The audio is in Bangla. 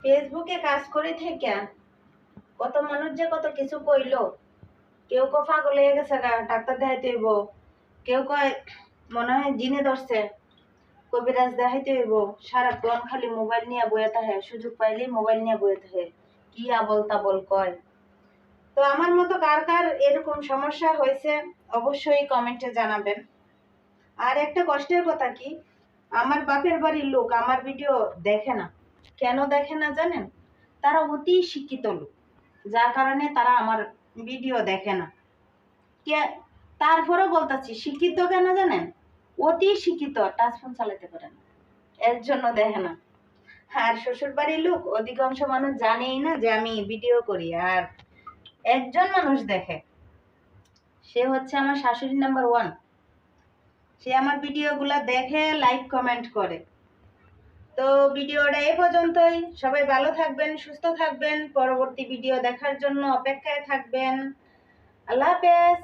ফেসবুকে কাজ করে থেকে কত মানুষ যে কত কিছু কইলো। কেউ কো পাগল হয়ে গেছে গা, ডাক্তার দেখাইতে হইব। কেউ কয় মনে হয় জিনে ধরছে, কবিরাজ দেখাইতে হইব। সারাক্ষণ খালি মোবাইল নিয়ে বয়ে থাকে, সুযোগ পাইলেই মোবাইল নিয়ে বয়ে থাকে, কি আবল তাবল কয়। তো আমার মতো কার কার এরকম সমস্যা হয়েছে অবশ্যই কমেন্টে জানাবেন। আর একটা কষ্টের কথা কি, আমার বাপের বাড়ির লোক আমার ভিডিও দেখে না। কেন দেখে না জানেন? তারা অতি শিক্ষিত লোক, যার কারণে তারা আমার ভিডিও দেখে না। কে তারপরেও বলতাছি শিক্ষিত কেন জানেন? অতি শিক্ষিত, টাচ ফোন চালাতে পারে না, এর জন্য দেখে না। আর শ্বশুর বাড়ির লোক অধিকাংশ মানুষ জানেই না যে আমি ভিডিও করি। আর একজন মানুষ দেখে, সে হচ্ছে আমার শাশুড়ি নাম্বার 1। সে আমার ভিডিওগুলো দেখে, লাইক কমেন্ট করে। তো ভিডিওটা এই পর্যন্তই। সবাই ভালো থাকবেন, সুস্থ থাকবেন, পরবর্তী ভিডিও দেখার জন্য অপেক্ষায় থাকবেন। আল্লাহ হাফেজ।